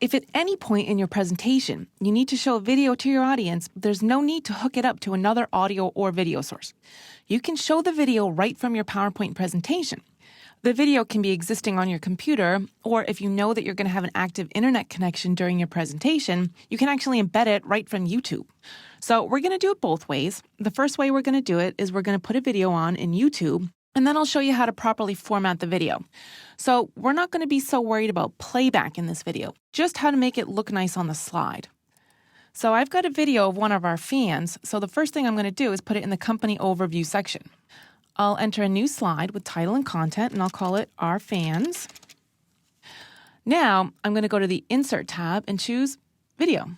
If at any point in your presentation you need to show a video to your audience, there's no need to hook it up to another audio or video source. You can show the video right from your PowerPoint presentation. The video can be existing on your computer, or if you know that you're going to have an active internet connection during your presentation, you can actually embed it right from YouTube. So we're going to do it both ways. The first way we're going to do it is we're going to put a video on in YouTube, and then I'll show you how to properly format the video. So we're not going to be so worried about playback in this video, just how to make it look nice on the slide. So I've got a video of one of our fans, so the first thing I'm going to do is put it in the company overview section. I'll enter a new slide with title and content, and I'll call it Our Fans. Now I'm going to go to the Insert tab and choose Video.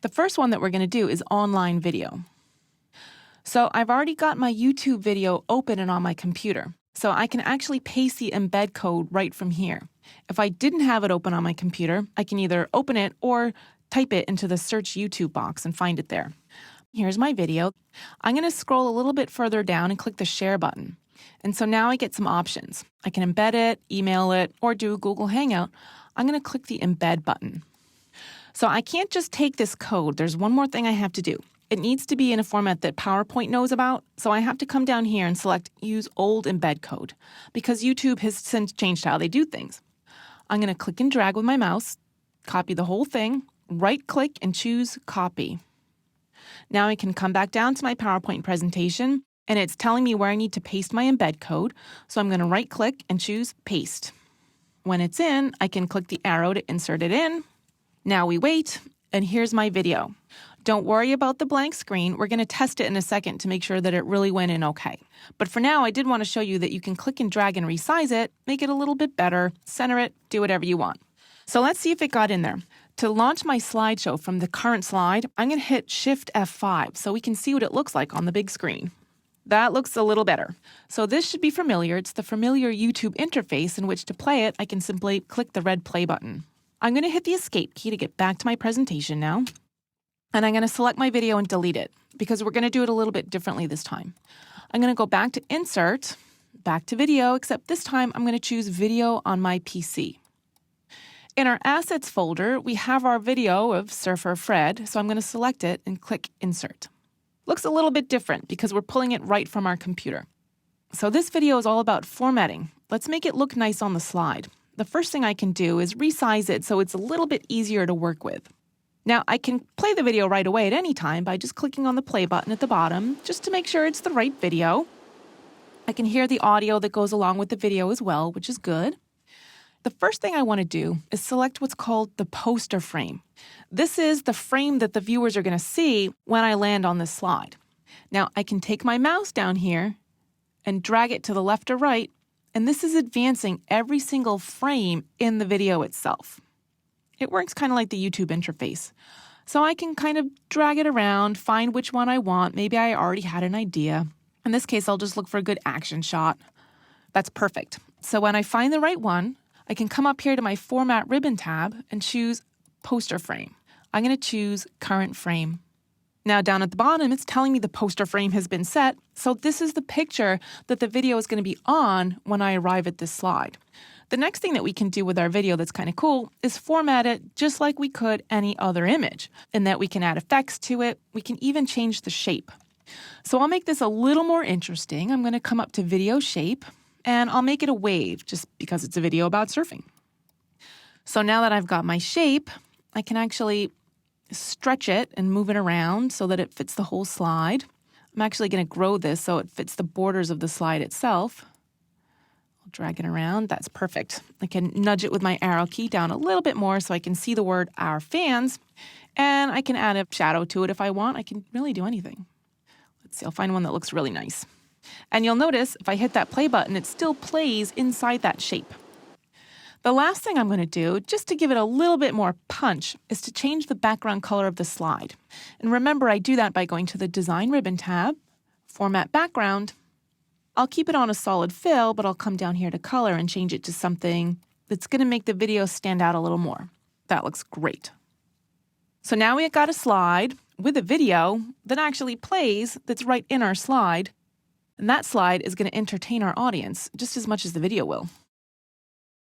The first one that we're going to do is Online Video. So I've already got my YouTube video open and on my computer, so I can actually paste the embed code right from here. If I didn't have it open on my computer, I can either open it or type it into the search YouTube box and find it there. Here's my video. I'm going to scroll a little bit further down and click the share button. And so now I get some options. I can embed it, email it, or do a Google Hangout. I'm going to click the embed button. So I can't just take this code. There's one more thing I have to do. It needs to be in a format that PowerPoint knows about, so I have to come down here and select Use Old Embed Code, because YouTube has since changed how they do things. I'm going to click and drag with my mouse, copy the whole thing, right-click and choose Copy. Now I can come back down to my PowerPoint presentation, and it's telling me where I need to paste my embed code, so I'm going to right-click and choose Paste. When it's in, I can click the arrow to insert it in. Now we wait, and here's my video. Don't worry about the blank screen. We're going to test it in a second to make sure that it really went in okay. But for now, I did want to show you that you can click and drag and resize it, make it a little bit better, center it, do whatever you want. So let's see if it got in there. To launch my slideshow from the current slide, I'm going to hit Shift F5 so we can see what it looks like on the big screen. That looks a little better. So this should be familiar. It's the familiar YouTube interface in which to play it. I can simply click the red play button. I'm going to hit the Escape key to get back to my presentation now. And I'm going to select my video and delete it because we're going to do it a little bit differently this time. I'm going to go back to Insert, back to Video, except this time I'm going to choose Video on my PC. In our Assets folder, we have our video of Surfer Fred, so I'm going to select it and click Insert. Looks a little bit different because we're pulling it right from our computer. So this video is all about formatting. Let's make it look nice on the slide. The first thing I can do is resize it so it's a little bit easier to work with. Now, I can play the video right away at any time by just clicking on the play button at the bottom, just to make sure it's the right video. I can hear the audio that goes along with the video as well, which is good. The first thing I want to do is select what's called the poster frame. This is the frame that the viewers are going to see when I land on this slide. Now, I can take my mouse down here and drag it to the left or right, and this is advancing every single frame in the video itself. It works kind of like the YouTube interface. So I can kind of drag it around, find which one I want. Maybe I already had an idea. In this case, I'll just look for a good action shot. That's perfect. So when I find the right one, I can come up here to my Format ribbon tab and choose Poster Frame. I'm going to choose Current Frame. Now down at the bottom, it's telling me the poster frame has been set. So this is the picture that the video is going to be on when I arrive at this slide. The next thing that we can do with our video that's kind of cool is format it just like we could any other image, in that we can add effects to it. We can even change the shape. So I'll make this a little more interesting. I'm going to come up to Video Shape, and I'll make it a wave just because it's a video about surfing. So now that I've got my shape, I can actually stretch it and move it around so that it fits the whole slide. I'm actually going to grow this so it fits the borders of the slide itself. Drag it around. That's perfect. I can nudge it with my arrow key down a little bit more so I can see the word Our Fans, and I can add a shadow to it if I want. I can really do anything. Let's see, I'll find one that looks really nice. And you'll notice if I hit that play button, it still plays inside that shape. The last thing I'm going to do, just to give it a little bit more punch, is to change the background color of the slide. And remember, I do that by going to the Design ribbon tab, Format Background. I'll keep it on a solid fill, but I'll come down here to color and change it to something that's going to make the video stand out a little more. That looks great. So now we've got a slide with a video that actually plays that's right in our slide. And that slide is going to entertain our audience just as much as the video will.